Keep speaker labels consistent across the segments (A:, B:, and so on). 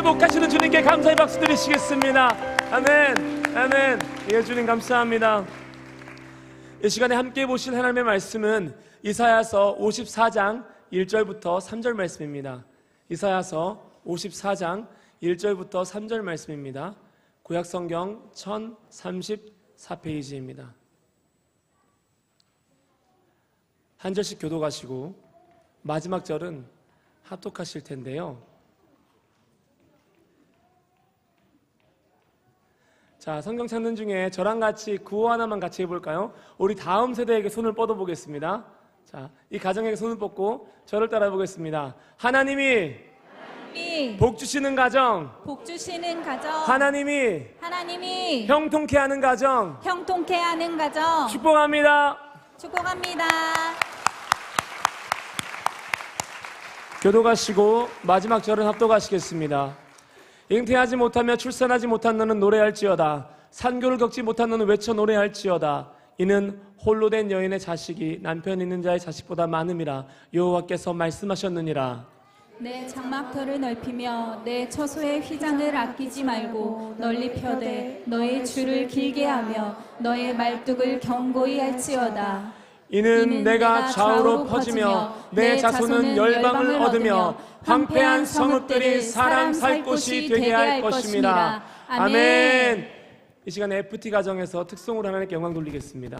A: 축복하시는 주님께 감사의 박수 드리시겠습니다. 아멘, 아멘. 예, 주님 감사합니다. 이 시간에 함께 보실 하나님의 말씀은 이사야서 54장 1절부터 3절 말씀입니다. 이사야서 54장 1절부터 3절 말씀입니다. 구약성경 1034페이지입니다. 한 절씩 교독하시고 마지막 절은 합독하실 텐데요. 자, 성경 찾는 중에 저랑 같이 구호 하나만 같이 해볼까요? 우리 다음 세대에게 손을 뻗어보겠습니다. 자, 이 가정에게 손을 뻗고 저를 따라 보겠습니다. 하나님이 복 주시는 가정,
B: 복 주시는 가정,
A: 하나님이 형통케 하는 가정,
B: 형통케 하는 가정
A: 축복합니다.
B: 축복합니다.
A: 교독하시고 마지막 절은 합독하시겠습니다. 잉태하지 못하며 출산하지 못한 너는 노래할지어다. 산교를 겪지 못한 너는 외쳐 노래할지어다. 이는 홀로 된 여인의 자식이 남편 있는 자의 자식보다 많음이라 여호와께서 말씀하셨느니라.
B: 내 장막터를 넓히며 내 처소의 휘장을 아끼지 말고 널리 펴되 너의 줄을 길게 하며 너의 말뚝을 견고히 할지어다.
A: 이는 내가 좌우로 퍼지며 내 자손은 열방을 얻으며 황폐한 성읍들이 사람 살 곳이 되게 할 것임이라. 아멘. 이 시간에 FT 가정에서 특송으로 하나님께 영광 돌리겠습니다.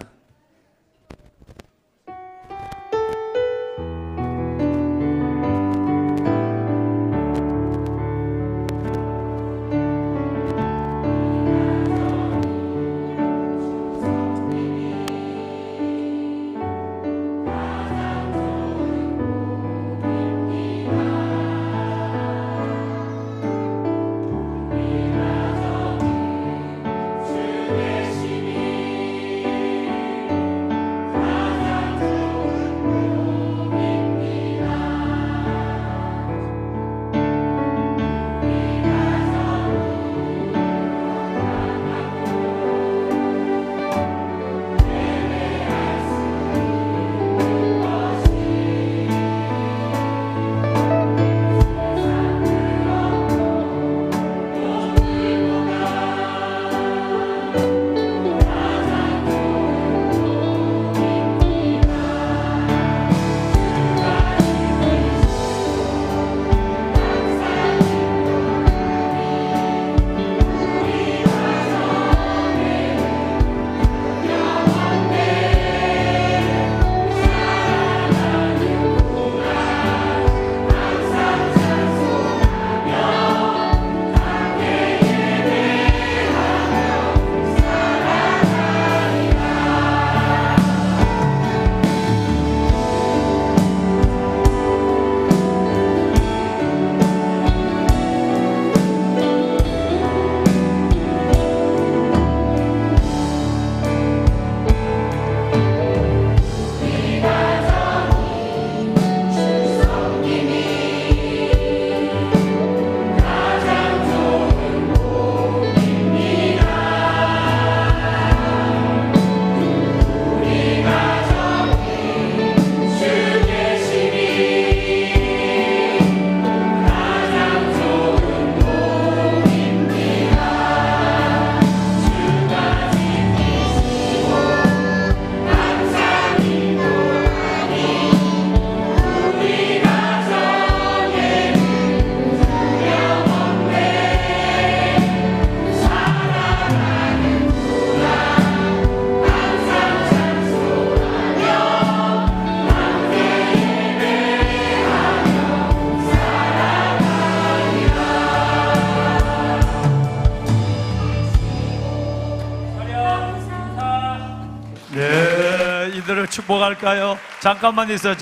C: 이들을 축복할까요? 잠깐만 있어요.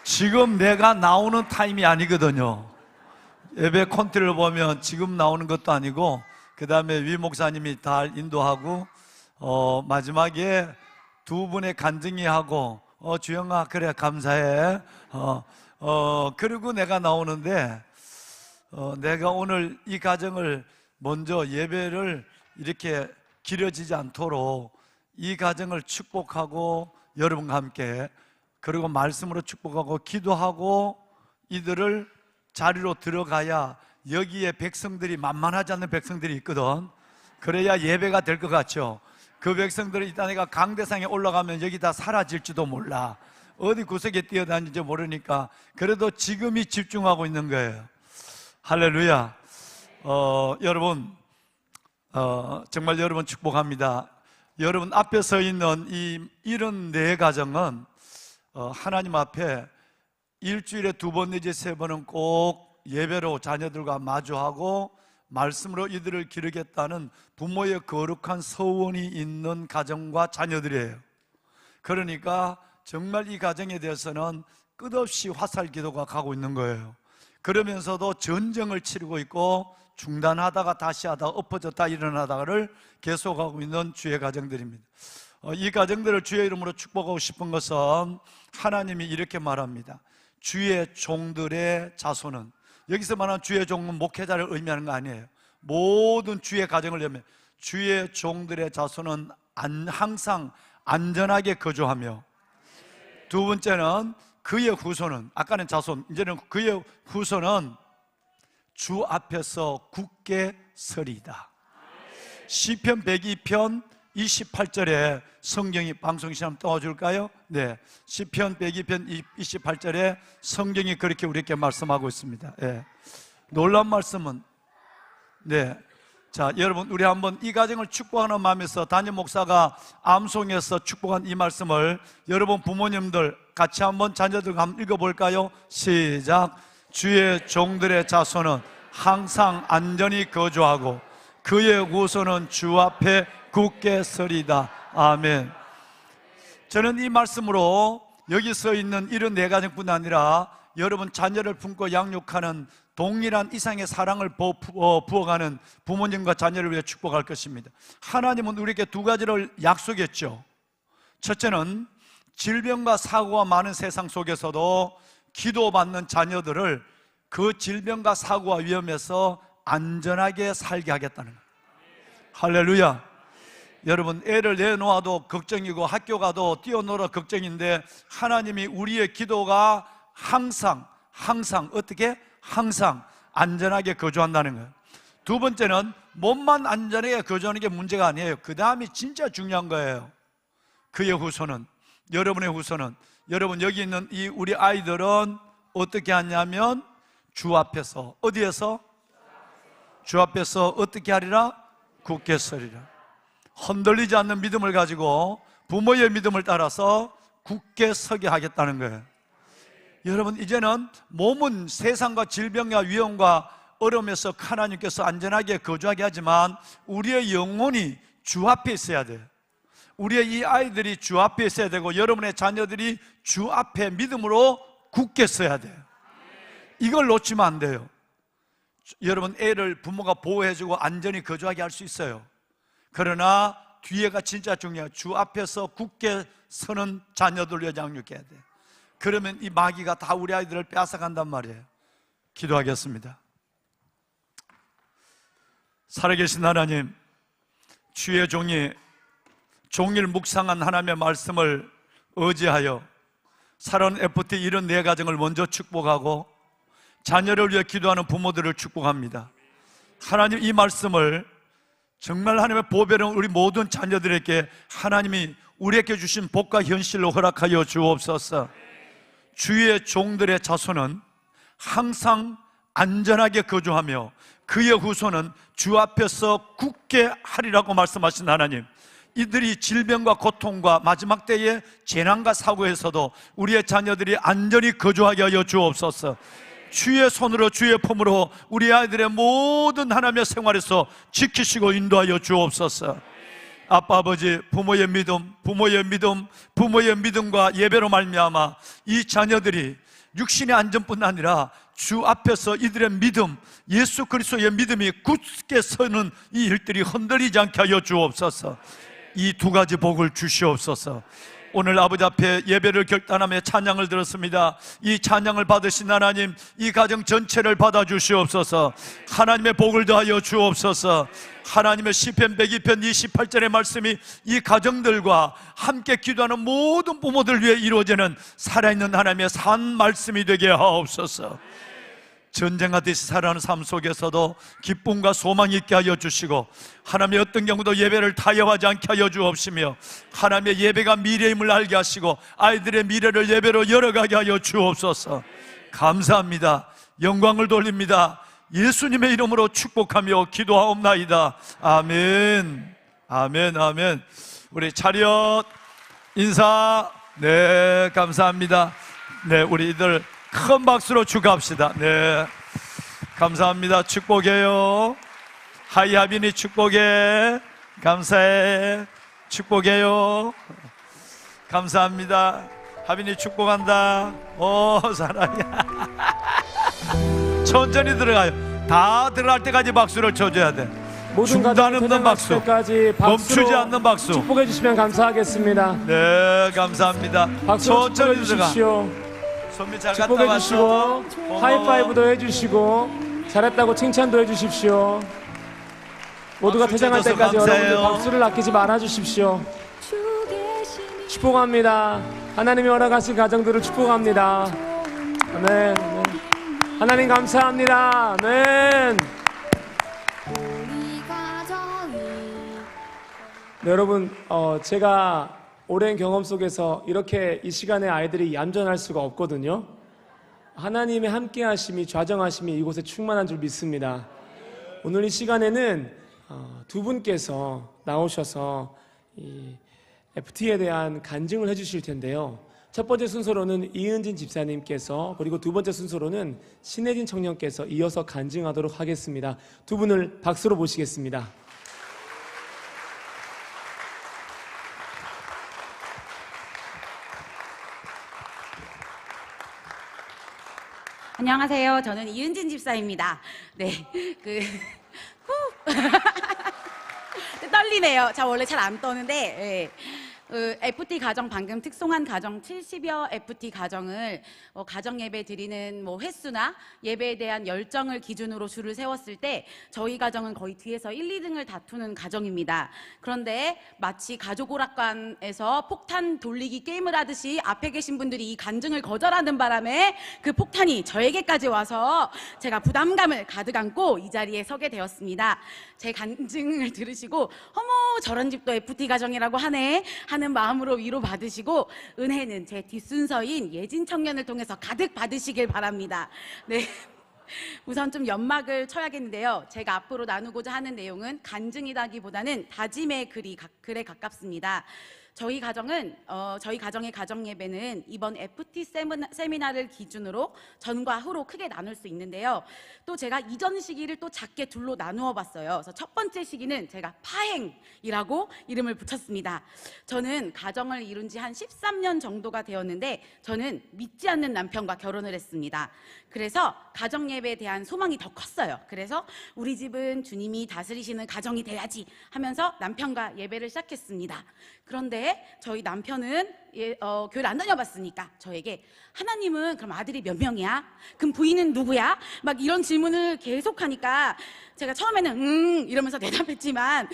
C: 지금 내가 나오는 타임이 아니거든요. 예배 콘티를 보면 지금 나오는 것도 아니고, 그 다음에 위 목사님이 다 인도하고, 마지막에 두 분의 간증이 하고, 주영아 그래 감사해. 그리고 내가 나오는데, 내가 오늘 이 가정을 먼저 예배를 이렇게 길어지지 않도록 이 가정을 축복하고 여러분과 함께, 그리고 말씀으로 축복하고 기도하고 이들을 자리로 들어가야 여기에 백성들이 만만하지 않는 백성들이 있거든. 그래야 예배가 될 것 같죠. 그 백성들이 일단 내가 강대상에 올라가면 여기 다 사라질지도 몰라. 어디 구석에 뛰어다니는지 모르니까 그래도 지금이 집중하고 있는 거예요. 할렐루야. 여러분 정말 여러분 축복합니다. 여러분 앞에 서 있는 이런 네 가정은 하나님 앞에 일주일에 2번 내지 3번은 꼭 예배로 자녀들과 마주하고 말씀으로 이들을 기르겠다는 부모의 거룩한 서원이 있는 가정과 자녀들이에요. 그러니까 정말 이 가정에 대해서는 끝없이 화살 기도가 가고 있는 거예요. 그러면서도 전쟁을 치르고 있고 중단하다가 다시 하다가 엎어졌다 일어나다가를 계속하고 있는 주의 가정들입니다. 이 가정들을 주의 이름으로 축복하고 싶은 것은 하나님이 이렇게 말합니다. 주의 종들의 자손은, 여기서 말하는 주의 종은 목회자를 의미하는 거 아니에요. 모든 주의 가정을 의미해요. 주의 종들의 자손은 항상 안전하게 거주하며, 두 번째는 그의 후손은, 아까는 자손, 이제는 그의 후손은 주 앞에서 굳게 서리이다. 시편 102편 28절에 성경이, 방송 시간 떠줄까요? 네, 시편 102편 28절에 성경이 그렇게 우리에게 말씀하고 있습니다. 네. 놀라운 말씀은, 네, 자 여러분, 우리 한번 이 가정을 축복하는 마음에서 담임 목사가 암송해서 축복한 이 말씀을 여러분 부모님들 같이 한번 자녀들과 한번 읽어볼까요? 시작. 주의 종들의 자손은 항상 안전히 거주하고 그의 후손은 주 앞에 굳게 서리다. 아멘. 저는 이 말씀으로 여기 서 있는 이런 네 가정뿐 아니라 여러분 자녀를 품고 양육하는 동일한 이상의 사랑을 부어가는 부모님과 자녀를 위해 축복할 것입니다. 하나님은 우리에게 두 가지를 약속했죠. 첫째는 질병과 사고가 많은 세상 속에서도 기도받는 자녀들을 그 질병과 사고와 위험에서 안전하게 살게 하겠다는 거예요. 할렐루야. 여러분, 애를 내놓아도 걱정이고 학교 가도 뛰어놀아 걱정인데 하나님이 우리의 기도가 항상 어떻게? 항상 안전하게 거주한다는 거예요. 두 번째는 몸만 안전하게 거주하는 게 문제가 아니에요. 그 다음이 진짜 중요한 거예요. 그의 후손은, 여러분의 후손은, 여러분 여기 있는 이 우리 아이들은 어떻게 하냐면 주 앞에서, 어디에서? 주 앞에서 어떻게 하리라? 굳게 서리라. 흔들리지 않는 믿음을 가지고 부모의 믿음을 따라서 굳게 서게 하겠다는 거예요. 여러분, 이제는 몸은 세상과 질병과 위험과 어려움에서 하나님께서 안전하게 거주하게 하지만 우리의 영혼이 주 앞에 있어야 돼요. 우리의 이 아이들이 주 앞에 있어야 되고 여러분의 자녀들이 주 앞에 믿음으로 굳게 서야 돼요. 이걸 놓치면 안 돼요. 여러분, 애를 부모가 보호해주고 안전히 거주하게 할 수 있어요. 그러나 뒤에가 진짜 중요해요. 주 앞에서 굳게 서는 자녀들을 양육해야 돼요. 그러면 이 마귀가 다 우리 아이들을 빼앗아간단 말이에요. 기도하겠습니다. 살아계신 하나님, 주의 종이 종일 묵상한 하나님의 말씀을 의지하여 살아온 FT 이런 네 가정을 먼저 축복하고 자녀를 위해 기도하는 부모들을 축복합니다. 하나님, 이 말씀을 정말 하나님의 보배로운 우리 모든 자녀들에게 하나님이 우리에게 주신 복과 현실로 허락하여 주옵소서. 주의 종들의 자손은 항상 안전하게 거주하며 그의 후손은 주 앞에서 굳게 하리라고 말씀하신 하나님, 이들이 질병과 고통과 마지막 때의 재난과 사고에서도 우리의 자녀들이 안전히 거주하게 하여 주옵소서. 주의 손으로 주의 품으로 우리 아이들의 모든 하나님의 생활에서 지키시고 인도하여 주옵소서. 아빠 아버지, 부모의 믿음과 예배로 말미암아 이 자녀들이 육신의 안전뿐 아니라 주 앞에서 이들의 믿음, 예수 그리스도의 믿음이 굳게 서는 이 일들이 흔들리지 않게 하여 주옵소서. 이 두 가지 복을 주시옵소서. 오늘 아버지 앞에 예배를 결단하며 찬양을 들었습니다. 이 찬양을 받으신 하나님, 이 가정 전체를 받아주시옵소서. 하나님의 복을 더하여 주옵소서. 하나님의 시편 102편 28절의 말씀이 이 가정들과 함께 기도하는 모든 부모들 위해 이루어지는 살아있는 하나님의 산 말씀이 되게 하옵소서. 전쟁하듯이 살아가는 삶 속에서도 기쁨과 소망이 있게 하여 주시고, 하나님의 어떤 경우도 예배를 타협하지 않게 하여 주옵시며, 하나님의 예배가 미래의 힘을 알게 하시고 아이들의 미래를 예배로 열어가게 하여 주옵소서. 감사합니다. 영광을 돌립니다. 예수님의 이름으로 축복하며 기도하옵나이다. 아멘. 아멘. 아멘. 우리 차렷 인사. 네, 감사합니다. 네, 우리들 큰 박수로 축하합시다. 네, 감사합니다. 축복해요. 하이하빈이 축복해. 감사해. 축복해요. 감사합니다. 하빈이 축복한다. 오, 사랑이야. 천천히 들어가요. 다 들어갈 때까지 박수를 쳐줘야 돼.
A: 모든
C: 중단 없는 박수,
A: 때까지
C: 멈추지 않는 박수.
A: 축복해 주시면 감사하겠습니다.
C: 네, 감사합니다.
A: 박수로 축복해
C: 천천히 들어가.
A: 주십시오.
C: 손밑 잘 갔다
A: 축복해
C: 왔어.
A: 주시고 하이파이브도 해주시고 잘했다고 칭찬도 해주십시오. 모두가
C: 박수
A: 퇴장할
C: 쳐줘서
A: 때까지
C: 감사해요.
A: 여러분들 박수를 아끼지 말아 주십시오. 축복합니다. 하나님이 허락하신 가정들을 축복합니다. 아멘. 아멘. 하나님 감사합니다. 아멘. 네, 여러분, 제가 오랜 경험 속에서 이렇게 이 시간에 아이들이 얌전할 수가 없거든요. 하나님의 함께 하심이, 좌정하심이 이곳에 충만한 줄 믿습니다. 오늘 이 시간에는 두 분께서 나오셔서 이 FT에 대한 간증을 해주실 텐데요. 첫 번째 순서로는 이은진 집사님께서, 그리고 두 번째 순서로는 신혜진 청년께서 이어서 간증하도록 하겠습니다. 두 분을 박수로 모시겠습니다.
D: 안녕하세요. 저는 이은진 집사입니다. 네, 떨리네요. 저 원래 잘 안 떠는데, FT 가정, 방금 특송한 가정 70여 FT 가정을 가정 예배 드리는 횟수나 예배에 대한 열정을 기준으로 줄을 세웠을 때 저희 가정은 거의 뒤에서 1, 2등을 다투는 가정입니다. 그런데 마치 가족 오락관에서 폭탄 돌리기 게임을 하듯이 앞에 계신 분들이 이 간증을 거절하는 바람에 그 폭탄이 저에게까지 와서 제가 부담감을 가득 안고 이 자리에 서게 되었습니다. 제 간증을 들으시고 어머, 저런 집도 FT 가정이라고 하네 하는 마음으로 위로받으시고 은혜는 제 뒷순서인 예진 청년을 통해서 가득 받으시길 바랍니다. 네. 우선 좀 연막을 쳐야겠는데요. 제가 앞으로 나누고자 하는 내용은 간증이라기보다는 다짐의 글에 가깝습니다. 저희 가정의 가정 예배는 이번 FT 세미나를 기준으로 전과 후로 크게 나눌 수 있는데요. 또 제가 이전 시기를 또 작게 둘로 나누어 봤어요. 그래서 첫 번째 시기는 제가 파행이라고 이름을 붙였습니다. 저는 가정을 이룬 지 한 13년 정도가 되었는데 저는 믿지 않는 남편과 결혼을 했습니다. 그래서 가정 예배에 대한 소망이 더 컸어요. 그래서 우리 집은 주님이 다스리시는 가정이 돼야지 하면서 남편과 예배를 시작했습니다. 그런데 저희 남편은 교회를 안 다녀봤으니까 저에게 하나님은 그럼 아들이 몇 명이야? 그럼 부인은 누구야? 막 이런 질문을 계속하니까 제가 처음에는 이러면서 대답했지만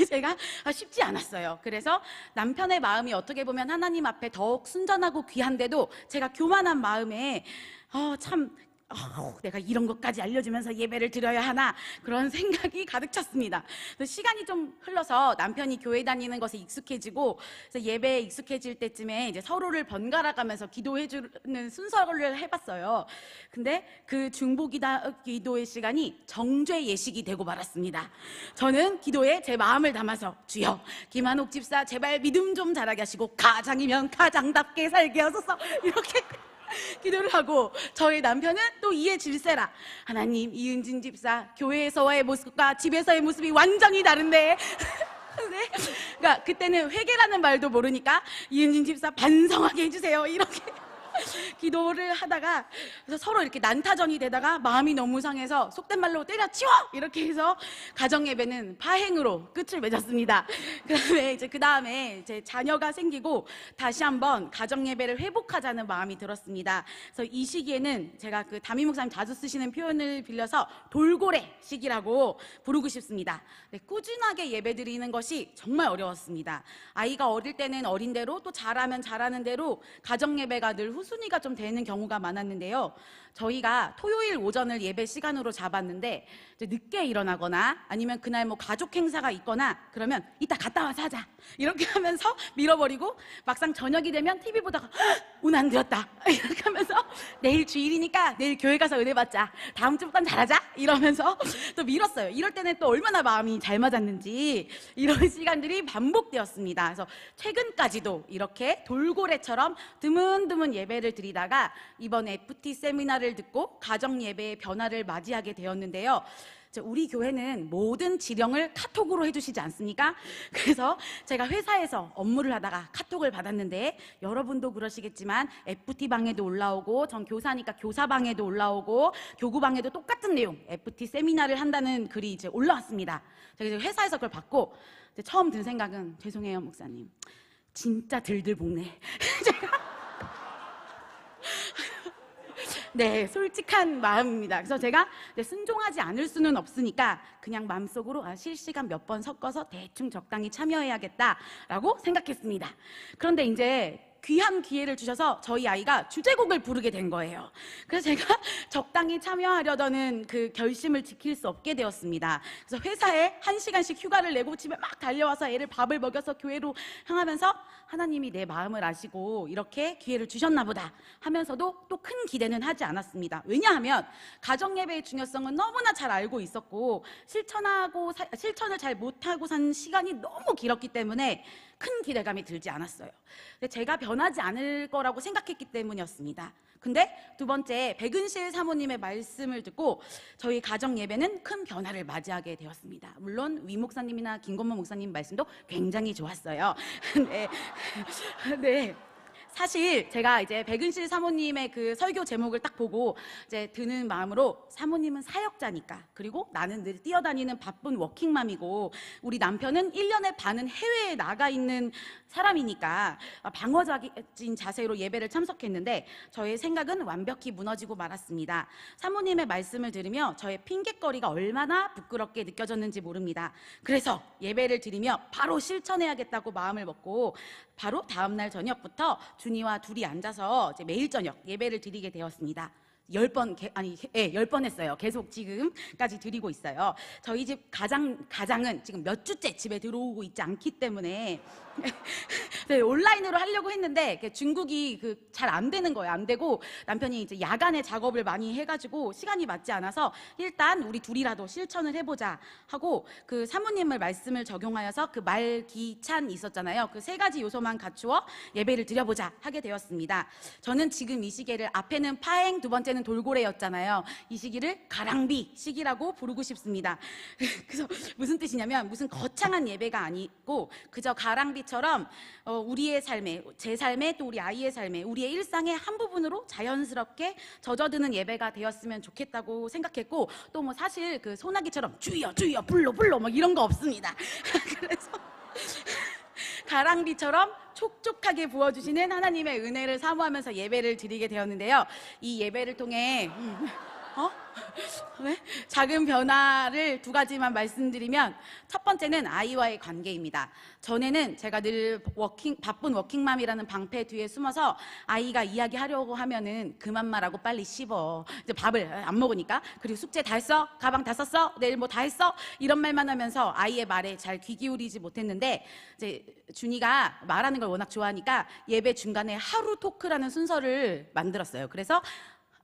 D: 제가 쉽지 않았어요. 그래서 남편의 마음이 어떻게 보면 하나님 앞에 더욱 순전하고 귀한데도 제가 교만한 마음에 내가 이런 것까지 알려주면서 예배를 드려야 하나 그런 생각이 가득 찼습니다. 그래서 시간이 좀 흘러서 남편이 교회 다니는 것에 익숙해지고 그래서 예배에 익숙해질 때쯤에 이제 서로를 번갈아가면서 기도해주는 순서를 해봤어요. 근데 그 기도의 시간이 정죄 예식이 되고 말았습니다. 저는 기도에 제 마음을 담아서 주여 김한옥 집사 제발 믿음 좀 자라게 하시고 가장이면 가장답게 살게 하소서 이렇게 기도를 하고 저희 남편은 또 이에 질세라 하나님 이은진 집사 교회에서의 모습과 집에서의 모습이 완전히 다른데 네? 그러니까 그때는 회개라는 말도 모르니까 이은진 집사 반성하게 해주세요 이렇게 기도를 하다가 그래서 서로 이렇게 난타전이 되다가 마음이 너무 상해서 속된 말로 때려치워 이렇게 해서 가정 예배는 파행으로 끝을 맺었습니다. 그 다음에 제 자녀가 생기고 다시 한번 가정 예배를 회복하자는 마음이 들었습니다. 그래서 이 시기에는 제가 그 담임 목사님 자주 쓰시는 표현을 빌려서 돌고래 시기라고 부르고 싶습니다. 네, 꾸준하게 예배 드리는 것이 정말 어려웠습니다. 아이가 어릴 때는 어린 대로 또 잘하면 잘하는 대로 가정 예배가 늘 후순위가 좀 되는 경우가 많았는데요. 저희가 토요일 오전을 예배 시간으로 잡았는데 이제 늦게 일어나거나 아니면 그날 뭐 가족 행사가 있거나 그러면 이따 갔다 와서 하자 이렇게 하면서 밀어버리고 막상 저녁이 되면 TV 보다가 운 안 들었다 이렇게 하면서 내일 주일이니까 내일 교회 가서 은혜 받자, 다음 주부터는 잘하자 이러면서 또 밀었어요. 이럴 때는 또 얼마나 마음이 잘 맞았는지 이런 시간들이 반복되었습니다. 그래서 최근까지도 이렇게 돌고래처럼 드문드문 예배를 드리다가 이번에 FT 세미나를 듣고 가정 예배의 변화를 맞이하게 되었는데요. 우리 교회는 모든 지령을 카톡으로 해주시지 않습니까? 그래서 제가 회사에서 업무를 하다가 카톡을 받았는데 여러분도 그러시겠지만 FT 방에도 올라오고 전 교사니까 교사 방에도 올라오고 교구 방에도 똑같은 내용 FT 세미나를 한다는 글이 이제 올라왔습니다. 제가 이제 회사에서 그걸 받고 이제 처음 든 생각은 죄송해요 목사님, 진짜 들들 볶네. 네, 솔직한 마음입니다. 그래서 제가 순종하지 않을 수는 없으니까 그냥 마음속으로 실시간 몇 번 섞어서 대충 적당히 참여해야겠다라고 생각했습니다. 그런데 이제 귀한 기회를 주셔서 저희 아이가 주제곡을 부르게 된 거예요. 그래서 제가 적당히 참여하려던 그 결심을 지킬 수 없게 되었습니다. 그래서 회사에 1시간씩 휴가를 내고 집에 막 달려와서 애를 밥을 먹여서 교회로 향하면서 하나님이 내 마음을 아시고 이렇게 기회를 주셨나 보다 하면서도 또 큰 기대는 하지 않았습니다. 왜냐하면 가정예배의 중요성은 너무나 잘 알고 있었고 실천을 잘 못하고 산 시간이 너무 길었기 때문에 큰 기대감이 들지 않았어요. 근데 제가 변하지 않을 거라고 생각했기 때문이었습니다. 근데 두 번째, 백은실 사모님의 말씀을 듣고 저희 가정 예배는 큰 변화를 맞이하게 되었습니다. 물론 위 목사님이나 김건모 목사님 말씀도 굉장히 좋았어요. 네. 네. 사실 제가 이제 백은실 사모님의 그 설교 제목을 딱 보고 이제 드는 마음으로 사모님은 사역자니까, 그리고 나는 늘 뛰어다니는 바쁜 워킹맘이고 우리 남편은 1년에 반은 해외에 나가 있는 사람이니까 방어적인 자세로 예배를 참석했는데 저의 생각은 완벽히 무너지고 말았습니다. 사모님의 말씀을 들으며 저의 핑곗거리가 얼마나 부끄럽게 느껴졌는지 모릅니다. 그래서 예배를 드리며 바로 실천해야겠다고 마음을 먹고 바로 다음날 저녁부터 준이와 둘이 앉아서 이제 매일 저녁 예배를 드리게 되었습니다. 10번 했어요. 계속 지금까지 드리고 있어요. 저희 집 가장은 지금 몇 주째 집에 들어오고 있지 않기 때문에 네, 온라인으로 하려고 했는데 중국이 잘 안 되는 거예요. 안 되고 남편이 이제 야간에 작업을 많이 해가지고 시간이 맞지 않아서 일단 우리 둘이라도 실천을 해보자 하고 그 사모님의 말씀을 적용하여서 그 말기찬 있었잖아요. 그 3가지 요소만 갖추어 예배를 드려보자 하게 되었습니다. 저는 지금 이 시기를 앞에는 파행, 두 번째는 돌고래였잖아요. 이 시기를 가랑비 시기라고 부르고 싶습니다. 그래서 무슨 뜻이냐면 무슨 거창한 예배가 아니고 그저 가랑비처럼 우리의 삶에, 제 삶에, 또 우리 아이의 삶에, 우리의 일상의 한 부분으로 자연스럽게 젖어드는 예배가 되었으면 좋겠다고 생각했고, 또 뭐 사실 그 소나기처럼 주여 주여 불러 뭐 이런 거 없습니다. 그래서 가랑비처럼 촉촉하게 부어주시는 하나님의 은혜를 사모하면서 예배를 드리게 되었는데요. 이 예배를 통해 왜? 작은 변화를 2가지만 말씀드리면, 첫 번째는 아이와의 관계입니다. 전에는 제가 늘 바쁜 워킹맘이라는 방패 뒤에 숨어서 아이가 이야기하려고 하면은 그만 말하고 빨리 씹어, 이제 밥을 안 먹으니까, 그리고 숙제 다 했어? 가방 다 썼어? 내일 뭐 다 했어? 이런 말만 하면서 아이의 말에 잘 귀 기울이지 못했는데, 이제 준이가 말하는 걸 워낙 좋아하니까 예배 중간에 하루 토크라는 순서를 만들었어요. 그래서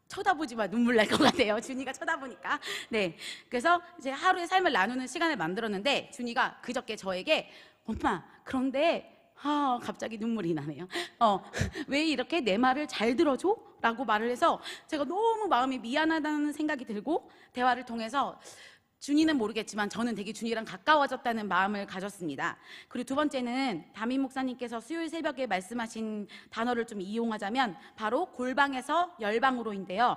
D: 쳐다보지 마, 눈물 날 것 같아요. 준이가 쳐다보니까. 네. 그래서 이제 하루의 삶을 나누는 시간을 만들었는데, 준이가 그저께 저에게 엄마, 그런데 갑자기 눈물이 나네요. 왜 이렇게 내 말을 잘 들어줘? 라고 말을 해서 제가 너무 마음이 미안하다는 생각이 들고, 대화를 통해서 준이는 모르겠지만 저는 되게 준이랑 가까워졌다는 마음을 가졌습니다. 그리고 두 번째는 담임 목사님께서 수요일 새벽에 말씀하신 단어를 좀 이용하자면 바로 골방에서 열방으로인데요.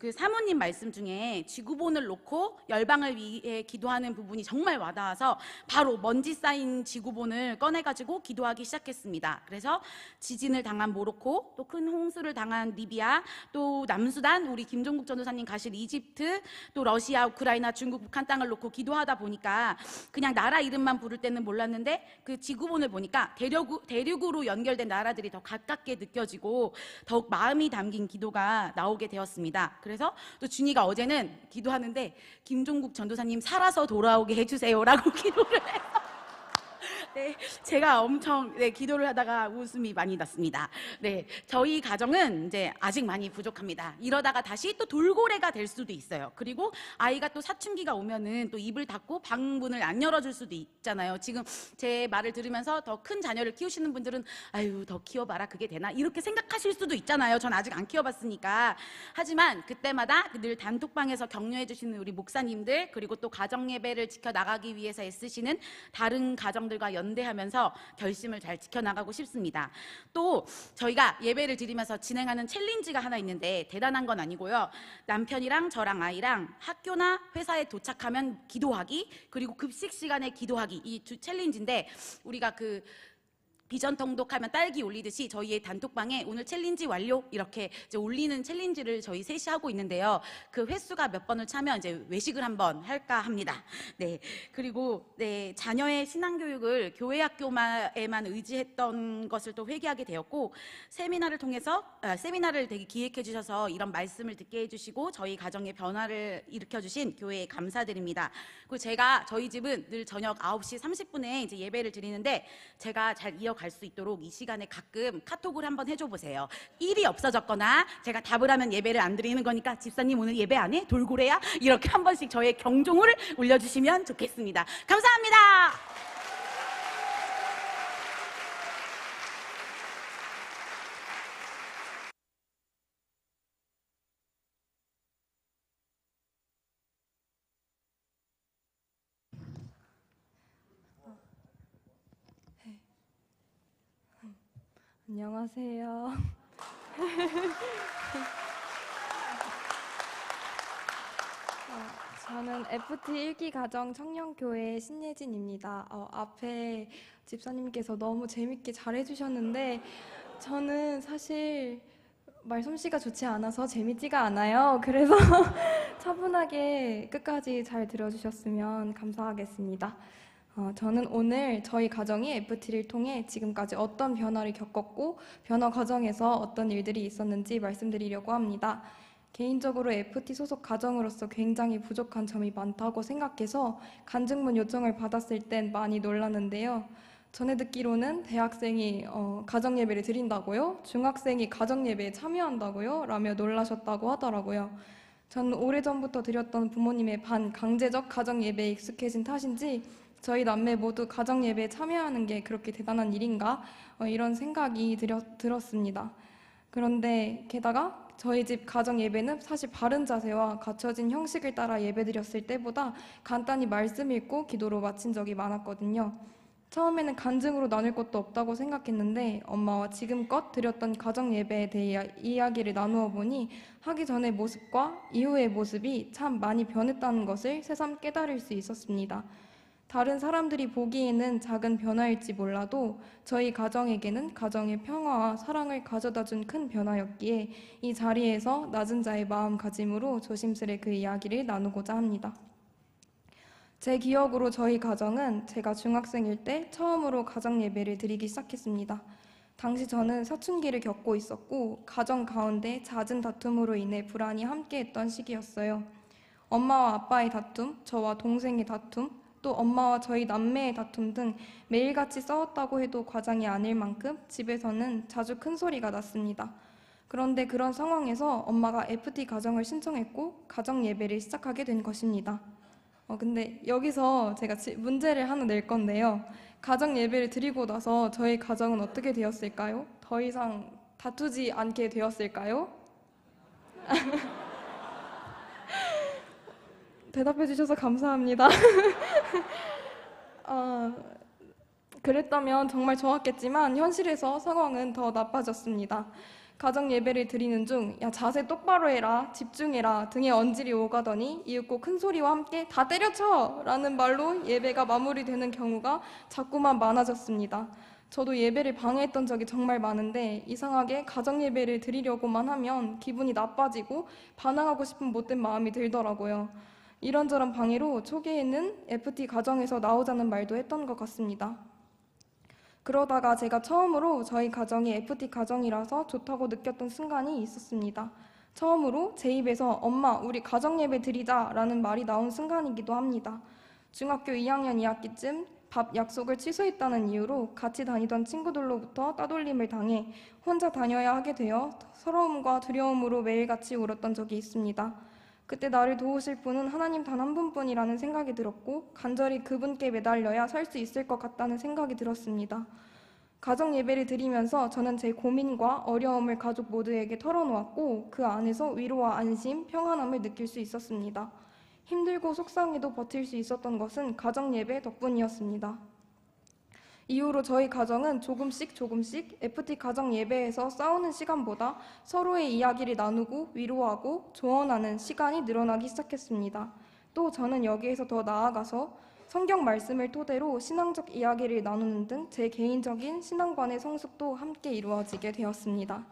D: 그 사모님 말씀 중에 지구본을 놓고 열방을 위해 기도하는 부분이 정말 와닿아서 바로 먼지 쌓인 지구본을 꺼내가지고 기도하기 시작했습니다. 그래서 지진을 당한 모로코, 또 큰 홍수를 당한 리비아, 또 남수단, 우리 김종국 전도사님 가실 이집트, 또 러시아, 우크라이나, 중국, 북한 땅을 놓고 기도하다 보니까 그냥 나라 이름만 부를 때는 몰랐는데 그 지구본을 보니까 대륙으로 연결된 나라들이 더 가깝게 느껴지고 더욱 마음이 담긴 기도가 나오게 되었습니다. 그래서 또 준이가 어제는 기도하는데 김종국 전도사님 살아서 돌아오게 해주세요라고 기도를 해서 네, 제가 엄청 기도를 하다가 웃음이 많이 났습니다. 네, 저희 가정은 이제 아직 많이 부족합니다. 이러다가 다시 또 돌고래가 될 수도 있어요. 그리고 아이가 또 사춘기가 오면은 또 입을 닫고 방문을 안 열어줄 수도 있잖아요. 지금 제 말을 들으면서 더 큰 자녀를 키우시는 분들은 아유 더 키워봐라 그게 되나 이렇게 생각하실 수도 있잖아요. 전 아직 안 키워봤으니까. 하지만 그때마다 늘 단톡방에서 격려해 주시는 우리 목사님들 그리고 또 가정 예배를 지켜나가기 위해서 애쓰시는 다른 가정들과 연대하면서 결심을 잘 지켜나가고 싶습니다. 또 저희가 예배를 드리면서 진행하는 챌린지가 하나 있는데 대단한 건 아니고요. 남편이랑 저랑 아이랑 학교나 회사에 도착하면 기도하기 그리고 급식 시간에 기도하기 이 두 챌린지인데 우리가 그 비전 통독하면 딸기 올리듯이 저희의 단톡방에 오늘 챌린지 완료 이렇게 이제 올리는 챌린지를 저희 셋이 하고 있는데요. 그 횟수가 몇 번을 차면 이제 외식을 한번 할까 합니다. 네. 그리고 네, 자녀의 신앙 교육을 교회 학교에만 의지했던 것을 또 회개하게 되었고 세미나를 통해서 세미나를 되게 기획해 주셔서 이런 말씀을 듣게 해 주시고 저희 가정의 변화를 일으켜 주신 교회에 감사드립니다. 그리고 제가 저희 집은 늘 저녁 9시 30분에 이제 예배를 드리는데 제가 잘 이어갈 수 있도록 이 시간에 가끔 카톡을 한번 해줘 보세요. 일이 없어졌거나 제가 답을 하면 예배를 안 드리는 거니까 집사님 오늘 예배 안 해? 돌고래야? 이렇게 한 번씩 저의 경종을 울려주시면 좋겠습니다. 감사합니다.
E: 안녕하세요. 저는 FT 1기 가정 청년교회 신예진입니다. 앞에 집사님께서 너무 재밌게 잘해주셨는데 저는 사실 말솜씨가 좋지 않아서 재밌지가 않아요. 그래서 차분하게 끝까지 잘 들어주셨으면 감사하겠습니다. 저는 오늘 저희 가정이 FT를 통해 지금까지 어떤 변화를 겪었고 변화 과정에서 어떤 일들이 있었는지 말씀드리려고 합니다. 개인적으로 FT 소속 가정으로서 굉장히 부족한 점이 많다고 생각해서 간증문 요청을 받았을 땐 많이 놀랐는데요. 전에 듣기로는 대학생이 가정예배를 드린다고요? 중학생이 가정예배에 참여한다고요? 라며 놀라셨다고 하더라고요. 저는 오래전부터 드렸던 부모님의 반강제적 가정예배에 익숙해진 탓인지 저희 남매 모두 가정예배에 참여하는 게 그렇게 대단한 일인가? 이런 생각이 들었습니다. 그런데 게다가 저희 집 가정예배는 사실 바른 자세와 갖춰진 형식을 따라 예배드렸을 때보다 간단히 말씀 읽고 기도로 마친 적이 많았거든요. 처음에는 간증으로 나눌 것도 없다고 생각했는데 엄마와 지금껏 드렸던 가정예배에 대해 이야기를 나누어 보니 하기 전의 모습과 이후의 모습이 참 많이 변했다는 것을 새삼 깨달을 수 있었습니다. 다른 사람들이 보기에는 작은 변화일지 몰라도 저희 가정에게는 가정의 평화와 사랑을 가져다준 큰 변화였기에 이 자리에서 낮은 자의 마음가짐으로 조심스레 그 이야기를 나누고자 합니다. 제 기억으로 저희 가정은 제가 중학생일 때 처음으로 가정 예배를 드리기 시작했습니다. 당시 저는 사춘기를 겪고 있었고 가정 가운데 잦은 다툼으로 인해 불안이 함께했던 시기였어요. 엄마와 아빠의 다툼, 저와 동생의 다툼, 또 엄마와 저희 남매의 다툼 등 매일같이 싸웠다고 해도 과장이 아닐 만큼 집에서는 자주 큰 소리가 났습니다. 그런데 그런 상황에서 엄마가 FT 가정을 신청했고 가정 예배를 시작하게 된 것입니다. 근데 여기서 제가 문제를 하나 낼 건데요. 가정 예배를 드리고 나서 저희 가정은 어떻게 되었을까요? 더 이상 다투지 않게 되었을까요? 대답해 주셔서 감사합니다. 그랬다면 정말 좋았겠지만 현실에서 상황은 더 나빠졌습니다. 가정 예배를 드리는 중 야 자세 똑바로 해라, 집중해라 등의 언질이 오가더니 이윽고 큰 소리와 함께 다 때려쳐! 라는 말로 예배가 마무리되는 경우가 자꾸만 많아졌습니다. 저도 예배를 방해했던 적이 정말 많은데 이상하게 가정 예배를 드리려고만 하면 기분이 나빠지고 반항하고 싶은 못된 마음이 들더라고요. 이런저런 방해로 초기에는 FT 가정에서 나오자는 말도 했던 것 같습니다. 그러다가 제가 처음으로 저희 가정이 FT 가정이라서 좋다고 느꼈던 순간이 있었습니다. 처음으로 제 입에서 엄마 우리 가정 예배 드리자 라는 말이 나온 순간이기도 합니다. 중학교 2학년 2학기쯤 밥 약속을 취소했다는 이유로 같이 다니던 친구들로부터 따돌림을 당해 혼자 다녀야 하게 되어 서러움과 두려움으로 매일같이 울었던 적이 있습니다. 그때 나를 도우실 분은 하나님 단 한 분뿐이라는 생각이 들었고 간절히 그분께 매달려야 살 수 있을 것 같다는 생각이 들었습니다. 가정 예배를 드리면서 저는 제 고민과 어려움을 가족 모두에게 털어놓았고 그 안에서 위로와 안심, 평안함을 느낄 수 있었습니다. 힘들고 속상해도 버틸 수 있었던 것은 가정 예배 덕분이었습니다. 이후로 저희 가정은 조금씩 FT 가정 예배에서 싸우는 시간보다 서로의 이야기를 나누고 위로하고 조언하는 시간이 늘어나기 시작했습니다. 또 저는 여기에서 더 나아가서 성경 말씀을 토대로 신앙적 이야기를 나누는 등 제 개인적인 신앙관의 성숙도 함께 이루어지게 되었습니다.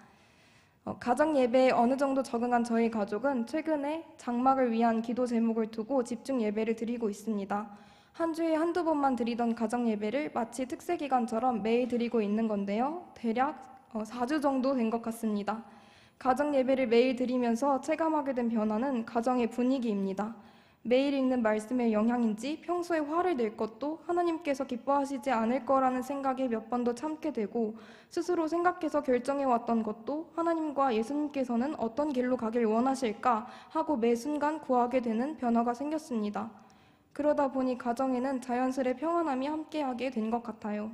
E: 가정 예배에 어느 정도 적응한 저희 가족은 최근에 장막을 위한 기도 제목을 두고 집중 예배를 드리고 있습니다. 한 주에 한두 번만 드리던 가정 예배를 마치 특세 기간처럼 매일 드리고 있는 건데요. 대략 4주 정도 된 것 같습니다. 가정 예배를 매일 드리면서 체감하게 된 변화는 가정의 분위기입니다. 매일 읽는 말씀의 영향인지 평소에 화를 낼 것도 하나님께서 기뻐하시지 않을 거라는 생각에 몇 번도 참게 되고 스스로 생각해서 결정해왔던 것도 하나님과 예수님께서는 어떤 길로 가길 원하실까 하고 매 순간 구하게 되는 변화가 생겼습니다. 그러다 보니 가정에는 자연스레 평안함이 함께하게 된 것 같아요.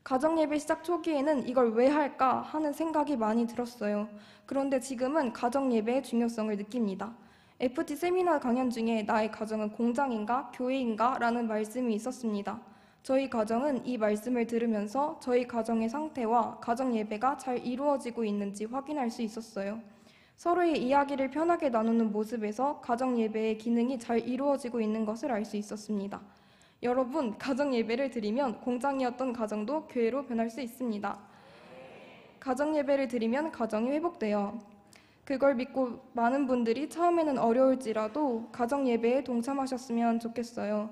E: 가정 예배 시작 초기에는 이걸 왜 할까 하는 생각이 많이 들었어요. 그런데 지금은 가정 예배의 중요성을 느낍니다. FT 세미나 강연 중에 나의 가정은 공장인가 교회인가 라는 말씀이 있었습니다. 저희 가정은 이 말씀을 들으면서 저희 가정의 상태와 가정 예배가 잘 이루어지고 있는지 확인할 수 있었어요. 서로의 이야기를 편하게 나누는 모습에서 가정 예배의 기능이 잘 이루어지고 있는 것을 알 수 있었습니다. 여러분, 가정 예배를 드리면 공장이었던 가정도 교회로 변할 수 있습니다. 가정 예배를 드리면 가정이 회복돼요. 그걸 믿고 많은 분들이 처음에는 어려울지라도 가정 예배에 동참하셨으면 좋겠어요.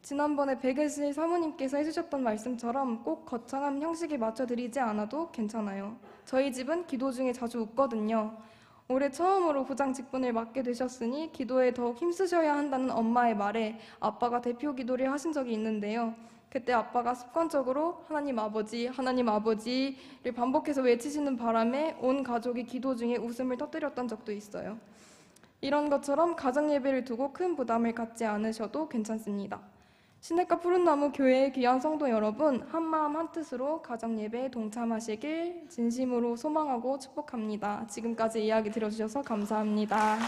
E: 지난번에 백은실 사모님께서 해주셨던 말씀처럼 꼭 거창한 형식에 맞춰 드리지 않아도 괜찮아요. 저희 집은 기도 중에 자주 웃거든요. 올해 처음으로 부장 직분을 맡게 되셨으니 기도에 더욱 힘쓰셔야 한다는 엄마의 말에 아빠가 대표 기도를 하신 적이 있는데요. 그때 아빠가 습관적으로 하나님 아버지를 반복해서 외치시는 바람에 온 가족이 기도 중에 웃음을 터뜨렸던 적도 있어요. 이런 것처럼 가정 예배를 두고 큰 부담을 갖지 않으셔도 괜찮습니다. 시냇가 푸른나무 교회의 귀한 성도 여러분, 한마음 한뜻으로 가정 예배에 동참하시길 진심으로 소망하고 축복합니다. 지금까지 이야기 들어주셔서 감사합니다.